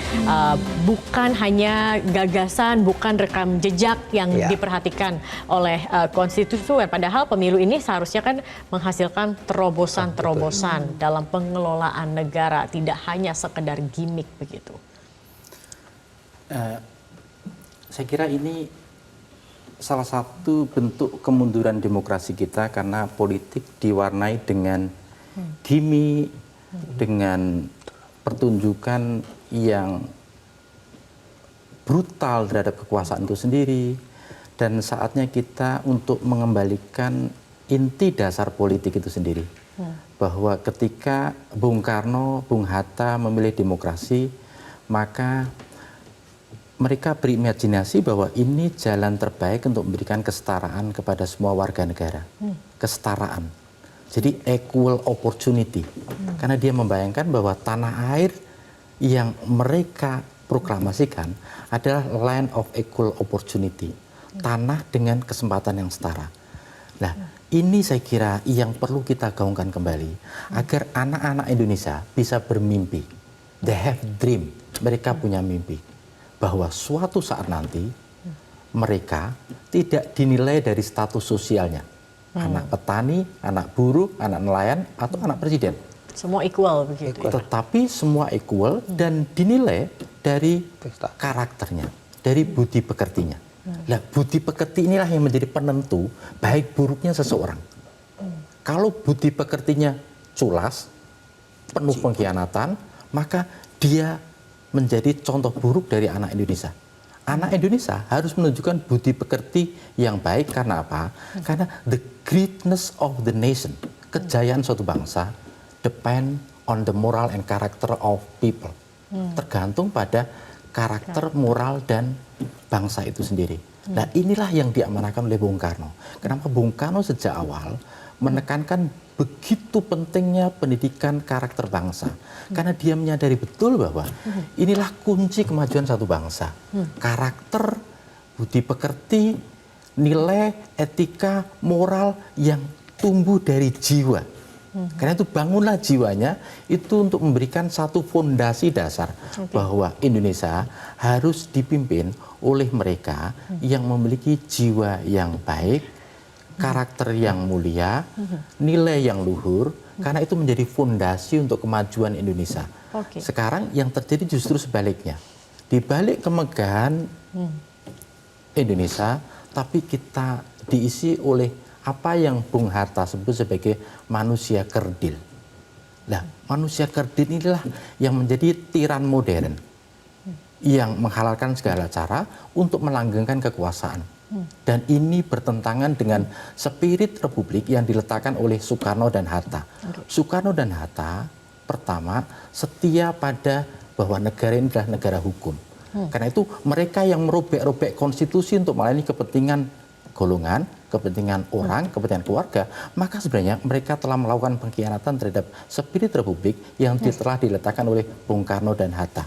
Bukan hanya gagasan, bukan rekam jejak yang diperhatikan oleh konstituen. Padahal pemilu ini seharusnya kan menghasilkan terobosan-terobosan dalam pengelolaan negara, tidak hanya sekedar gimmick begitu. Saya kira ini salah satu bentuk kemunduran demokrasi kita karena politik diwarnai dengan gimmick, dengan pertunjukan yang brutal terhadap kekuasaan itu sendiri, dan saatnya kita untuk mengembalikan inti dasar politik itu sendiri. Bahwa ketika Bung Karno, Bung Hatta memilih demokrasi, maka mereka berimajinasi bahwa ini jalan terbaik untuk memberikan kesetaraan kepada semua warga negara. Kesetaraan. Jadi equal opportunity. Karena dia membayangkan bahwa tanah air yang mereka proklamasikan adalah land of equal opportunity. Tanah dengan kesempatan yang setara. Nah, ini saya kira yang perlu kita gaungkan kembali agar anak-anak Indonesia bisa bermimpi. They have dream. Mereka punya mimpi bahwa suatu saat nanti mereka tidak dinilai dari status sosialnya. Anak petani, anak buruh, anak nelayan, atau anak presiden. Semua equal begitu. Tetapi semua equal dan dinilai dari karakternya, dari budi pekertinya. Nah, budi pekerti inilah yang menjadi penentu baik buruknya seseorang. Kalau budi pekertinya culas, penuh pengkhianatan, maka dia menjadi contoh buruk dari anak Indonesia. Anak Indonesia harus menunjukkan budi pekerti yang baik karena apa? Karena the greatness of the nation, kejayaan suatu bangsa, depend on the moral and character of people. Tergantung pada karakter, moral, dan bangsa itu sendiri. Nah, inilah yang diamanahkan oleh Bung Karno. Kenapa Bung Karno sejak awal menekankan begitu pentingnya pendidikan karakter bangsa? Karena dia menyadari betul bahwa inilah kunci kemajuan satu bangsa. Karakter, budi pekerti, nilai, etika, moral yang tumbuh dari jiwa. Karena itu bangunlah jiwanya itu untuk memberikan satu fondasi dasar bahwa Indonesia harus dipimpin oleh mereka yang memiliki jiwa yang baik, karakter yang mulia, nilai yang luhur, karena itu menjadi fondasi untuk kemajuan Indonesia. Sekarang yang terjadi justru sebaliknya. Di balik kemegahan Indonesia, tapi kita diisi oleh apa yang Bung Hatta sebut sebagai manusia kerdil. Nah, manusia kerdil inilah yang menjadi tiran modern yang menghalalkan segala cara untuk melanggengkan kekuasaan. Dan ini bertentangan dengan spirit republik yang diletakkan oleh Soekarno dan Hatta. Soekarno dan Hatta pertama setia pada bahwa negara ini adalah negara hukum. Karena itu mereka yang merobek-robek konstitusi untuk melayani kepentingan golongan, kepentingan orang, kepentingan keluarga, maka sebenarnya mereka telah melakukan pengkhianatan terhadap spirit republik yang telah diletakkan oleh Bung Karno dan Hatta.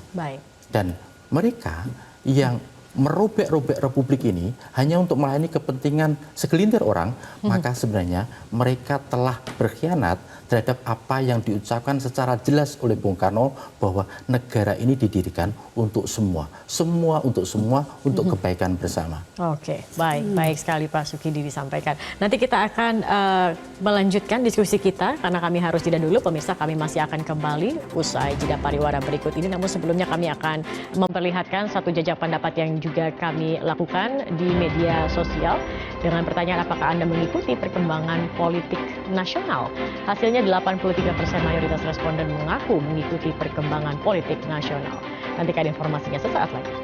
Dan mereka yang merobek-robek republik ini hanya untuk melayani kepentingan segelintir orang, maka sebenarnya mereka telah berkhianat terhadap apa yang diucapkan secara jelas oleh Bung Karno bahwa negara ini didirikan untuk semua. Semua untuk semua, untuk kebaikan bersama. Oke, baik sekali Pak Sukidi disampaikan. Nanti kita akan melanjutkan diskusi kita karena kami harus jeda dulu. Pemirsa, kami masih akan kembali usai jeda pariwara berikut ini. Namun sebelumnya kami akan memperlihatkan satu jajak pendapat yang juga kami lakukan di media sosial dengan pertanyaan apakah Anda mengikuti perkembangan politik nasional. Hasilnya 83% mayoritas responden mengaku mengikuti perkembangan politik nasional. Nantikan informasinya sesaat lagi.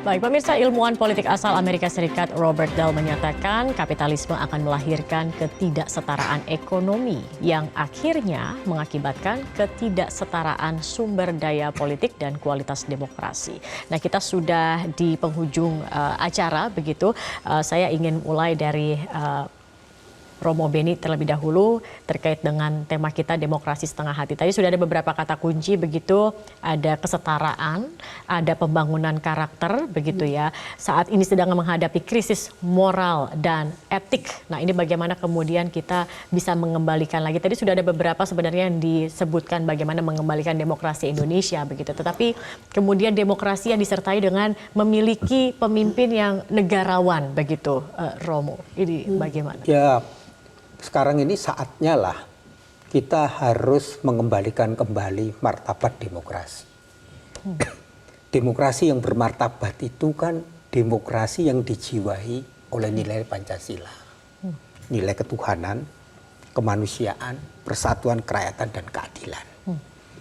Baik, pemirsa, ilmuwan politik asal Amerika Serikat Robert Dahl menyatakan kapitalisme akan melahirkan ketidaksetaraan ekonomi yang akhirnya mengakibatkan ketidaksetaraan sumber daya politik dan kualitas demokrasi. Nah, kita sudah di penghujung acara, begitu. Saya ingin mulai dari Romo Beni terlebih dahulu terkait dengan tema kita demokrasi setengah hati. Tadi sudah ada beberapa kata kunci, begitu, ada kesetaraan, ada pembangunan karakter, begitu ya. Saat ini sedang menghadapi krisis moral dan etik. Nah, ini bagaimana kemudian kita bisa mengembalikan lagi. Tadi sudah ada beberapa sebenarnya yang disebutkan bagaimana mengembalikan demokrasi Indonesia, begitu. Tetapi kemudian demokrasi yang disertai dengan memiliki pemimpin yang negarawan, begitu, Romo. Ini bagaimana? Ya, sekarang ini saatnya lah kita harus mengembalikan kembali martabat demokrasi. Demokrasi yang bermartabat itu kan demokrasi yang dijiwai oleh nilai Pancasila. Nilai ketuhanan, kemanusiaan, persatuan, kerakyatan, dan keadilan.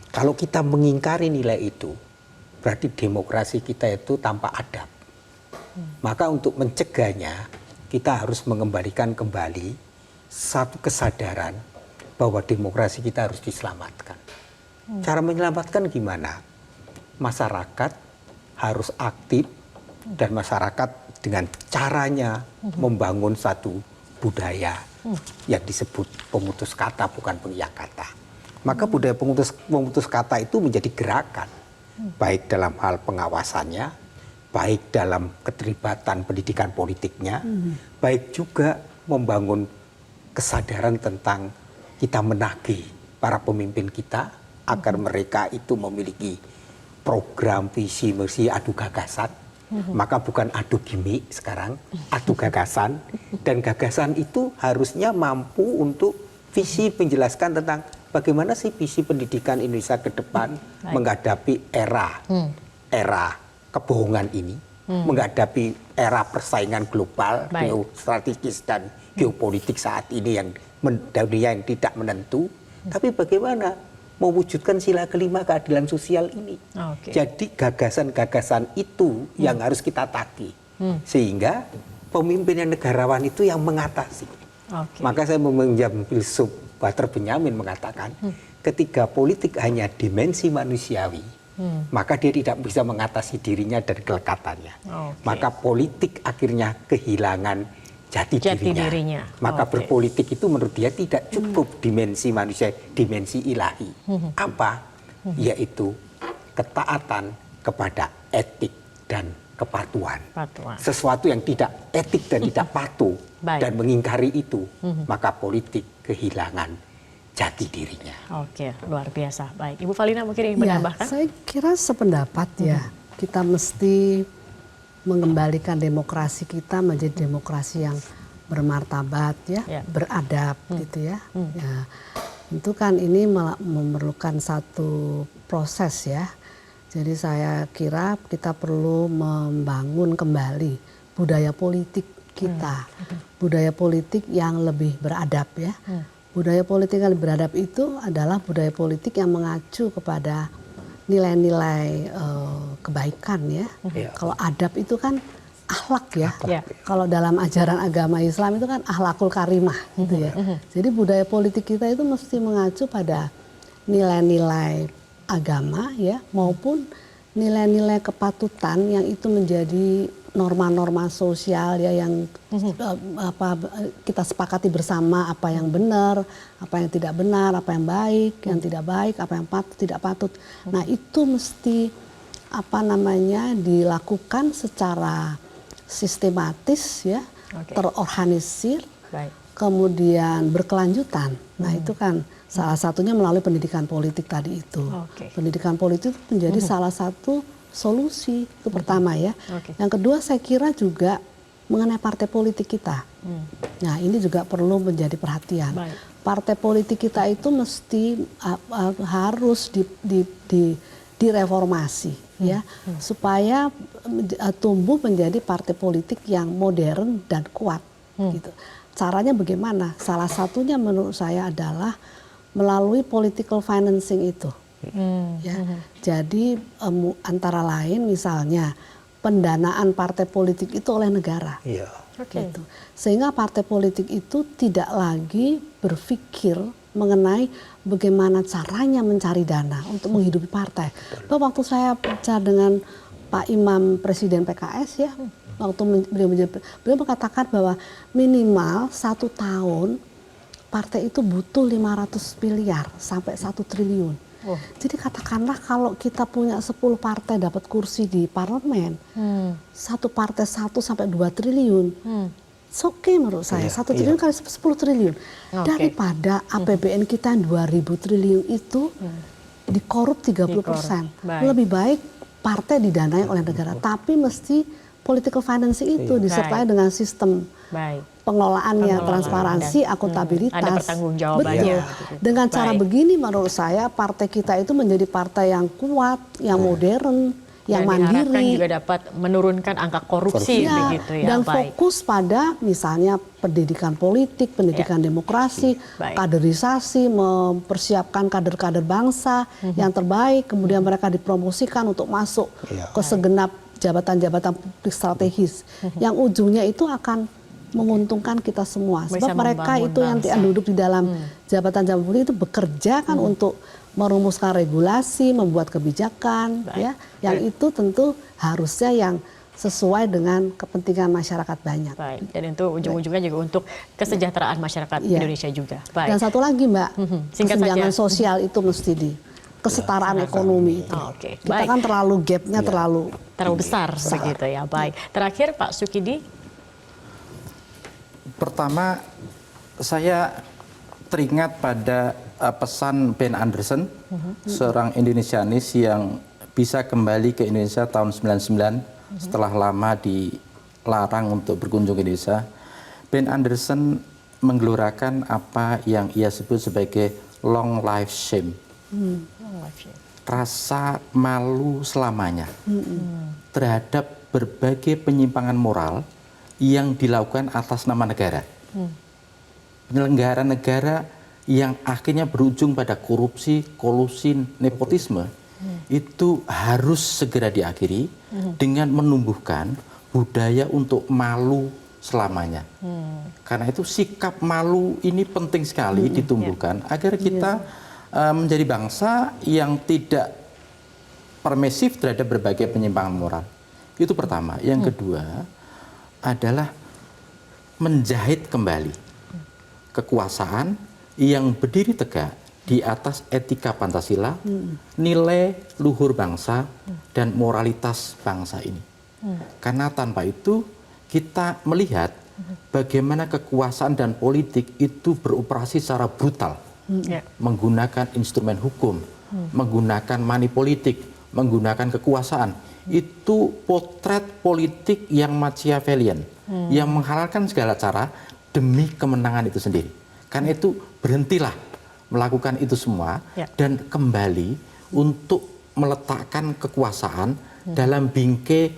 Kalau kita mengingkari nilai itu, berarti demokrasi kita itu tanpa adab. Maka untuk mencegahnya, kita harus mengembalikan kembali satu kesadaran bahwa demokrasi kita harus diselamatkan. Cara menyelamatkan gimana? Masyarakat harus aktif dan masyarakat dengan caranya membangun satu budaya yang disebut pemutus kata, bukan pengiyak kata. Maka budaya pemutus kata itu menjadi gerakan, baik dalam hal pengawasannya, baik dalam keterlibatan pendidikan politiknya, baik juga membangun kesadaran tentang kita menagih para pemimpin kita agar mereka itu memiliki program, visi, misi, adu gagasan. Maka bukan adu gimmick sekarang, adu gagasan. Dan gagasan itu harusnya mampu untuk visi menjelaskan tentang bagaimana sih visi pendidikan Indonesia ke depan menghadapi era kebohongan ini, menghadapi era persaingan global, geostrategis dan geopolitik saat ini yang dunia yang tidak menentu, tapi bagaimana mewujudkan sila kelima keadilan sosial ini. Jadi gagasan-gagasan itu yang harus kita tagih, sehingga pemimpin yang negarawan itu yang mengatasi. Maka saya meminjam filsuf Walter Benjamin mengatakan, ketika politik hanya dimensi manusiawi, maka dia tidak bisa mengatasi dirinya dan kelekatannya. Maka politik akhirnya kehilangan jati dirinya. Maka berpolitik itu menurut dia tidak cukup dimensi manusia, dimensi ilahi. Apa? Yaitu ketaatan kepada etik dan kepatuhan. Sesuatu yang tidak etik dan tidak patuh dan mengingkari itu, maka politik kehilangan jati dirinya. Oke, luar biasa. Baik, Ibu Valina mungkin ingin menambahkan? Saya kira sependapat ya. Kita mesti mengembalikan demokrasi kita menjadi demokrasi yang bermartabat ya, beradab gitu ya. Ya. Tentu kan ini memerlukan satu proses ya. Jadi saya kira kita perlu membangun kembali budaya politik kita. Budaya politik yang lebih beradab ya. Budaya politik yang lebih beradab itu adalah budaya politik yang mengacu kepada nilai-nilai kebaikan ya. Kalau adab itu kan akhlak ya. Kalau dalam ajaran agama Islam itu kan akhlakul karimah gitu ya. Jadi budaya politik kita itu mesti mengacu pada nilai-nilai agama ya, maupun nilai-nilai kepatutan yang itu menjadi norma-norma sosial ya, yang kita sepakati bersama, apa yang benar, apa yang tidak benar, apa yang baik, yang tidak baik, apa yang patut, tidak patut. Nah, itu mesti dilakukan secara sistematis ya, terorganisir, kemudian berkelanjutan. Nah, itu kan salah satunya melalui pendidikan politik tadi itu. Pendidikan politik menjadi salah satu solusi, itu pertama ya. Yang kedua saya kira juga mengenai partai politik kita. Nah, ini juga perlu menjadi perhatian. Partai politik kita itu mesti harus direformasi ya, supaya tumbuh menjadi partai politik yang modern dan kuat gitu. Caranya bagaimana? Salah satunya menurut saya adalah melalui political financing itu. Ya. Jadi antara lain misalnya pendanaan partai politik itu oleh negara. Iya. Gitu. Sehingga partai politik itu tidak lagi berpikir mengenai bagaimana caranya mencari dana untuk menghidupi partai. Waktu saya bicara dengan Pak Imam Presiden PKS ya, waktu beliau mengatakan bahwa minimal 1 tahun partai itu butuh 500 miliar sampai 1 triliun. Jadi katakanlah kalau kita punya 10 partai dapat kursi di parlemen, satu partai 1 sampai 2 triliun. Oke menurut saya, 1 triliun kali 10 triliun. Daripada APBN kita yang 2.000 triliun itu dikorup 30%. Lebih baik partai didanai oleh negara, tapi mesti political financing itu disertai dengan sistem pengelolaannya, transparansi, akuntabilitas. Ada pertanggungjawabannya. Dengan cara begini menurut saya partai kita itu menjadi partai yang kuat, yang modern, yang mandiri, diharapkan juga dapat menurunkan angka korupsi begitu ya. Dan fokus pada misalnya pendidikan politik, pendidikan demokrasi, kaderisasi, mempersiapkan kader-kader bangsa yang terbaik, kemudian mereka dipromosikan untuk masuk ke segenap jabatan-jabatan publik strategis, yang ujungnya itu akan menguntungkan kita semua. Sebab mereka itu yang duduk di dalam jabatan-jabatan publik itu bekerja kan untuk merumuskan regulasi, membuat kebijakan, ya, yang itu tentu harusnya yang sesuai dengan kepentingan masyarakat banyak. Dan itu ujung-ujungnya juga untuk kesejahteraan masyarakat Indonesia juga. Dan satu lagi Mbak, kesenjangan sosial itu mesti di kesetaraan ekonomi itu. Kita kan terlalu gapnya terlalu besar begitu ya. Terakhir Pak Sukidi. Pertama, saya teringat pada pesan Ben Anderson, seorang Indonesianis yang bisa kembali ke Indonesia tahun 99 setelah lama dilarang untuk berkunjung ke Indonesia. Ben Anderson menggelorakan apa yang ia sebut sebagai long life shame. Rasa malu selamanya terhadap berbagai penyimpangan moral yang dilakukan atas nama negara. Penyelenggara negara yang akhirnya berujung pada korupsi, kolusi, nepotisme, itu harus segera diakhiri dengan menumbuhkan budaya untuk malu selamanya. Karena itu sikap malu ini penting sekali ditumbuhkan agar kita menjadi bangsa yang tidak permisif terhadap berbagai penyimpangan moral. Itu pertama. Yang kedua adalah menjahit kembali kekuasaan yang berdiri tegak di atas etika Pancasila, nilai luhur bangsa, dan moralitas bangsa ini. Karena tanpa itu kita melihat bagaimana kekuasaan dan politik itu beroperasi secara brutal, menggunakan instrumen hukum, menggunakan money politik, menggunakan kekuasaan. Itu potret politik yang Machiavellian, yang menghalalkan segala cara demi kemenangan itu sendiri. Karena itu berhentilah melakukan itu semua dan kembali untuk meletakkan kekuasaan dalam bingkai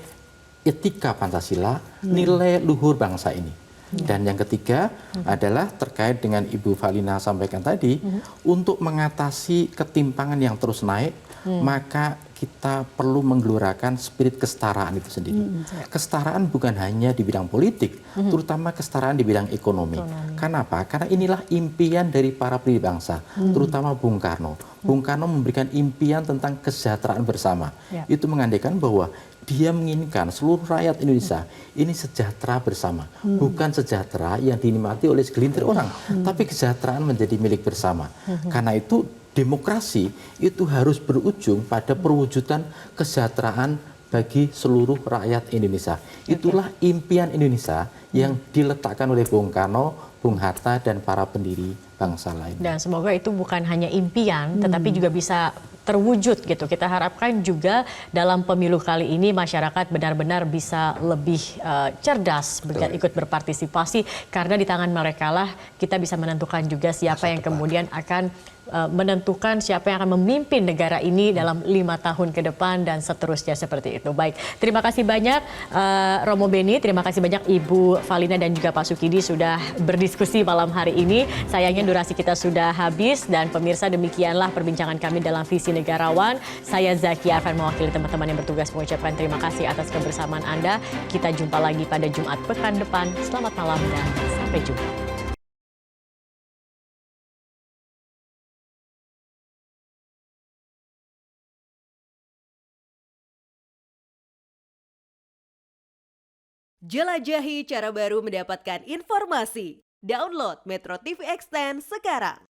etika Pancasila, nilai luhur bangsa ini. Dan yang ketiga adalah terkait dengan Ibu Valina sampaikan tadi, untuk mengatasi ketimpangan yang terus naik, maka kita perlu menggelorakan spirit kesetaraan itu sendiri. Kesetaraan bukan hanya di bidang politik, terutama kesetaraan di bidang ekonomi. Kenapa? Karena inilah impian dari para pendiri bangsa, terutama Bung Karno. Bung Karno memberikan impian tentang kesejahteraan bersama. Itu mengandaikan bahwa dia menginginkan seluruh rakyat Indonesia ini sejahtera bersama. Bukan sejahtera yang dinikmati oleh segelintir orang, tapi kesejahteraan menjadi milik bersama. Karena itu demokrasi itu harus berujung pada perwujudan kesejahteraan bagi seluruh rakyat Indonesia. Itulah impian Indonesia yang diletakkan oleh Bung Karno, Bung Hatta, dan para pendiri bangsa lain. Dan semoga itu bukan hanya impian, tetapi juga bisa terwujud gitu. Kita harapkan juga dalam pemilu kali ini masyarakat benar-benar bisa lebih cerdas, ikut berpartisipasi, karena di tangan mereka lah kita bisa menentukan juga siapa yang kemudian akan menentukan siapa yang akan memimpin negara ini dalam 5 tahun ke depan dan seterusnya seperti itu. Baik, terima kasih banyak Romo Beni, terima kasih banyak Ibu Valina dan juga Pak Sukidi sudah berdiskusi malam hari ini. Sayangnya durasi kita sudah habis dan pemirsa demikianlah perbincangan kami dalam Visi Negarawan. Saya Zaki Arfan mewakili teman-teman yang bertugas mengucapkan terima kasih atas kebersamaan Anda. Kita jumpa lagi pada Jumat pekan depan. Selamat malam dan sampai jumpa. Jelajahi cara baru mendapatkan informasi. Download Metro TV Extend sekarang.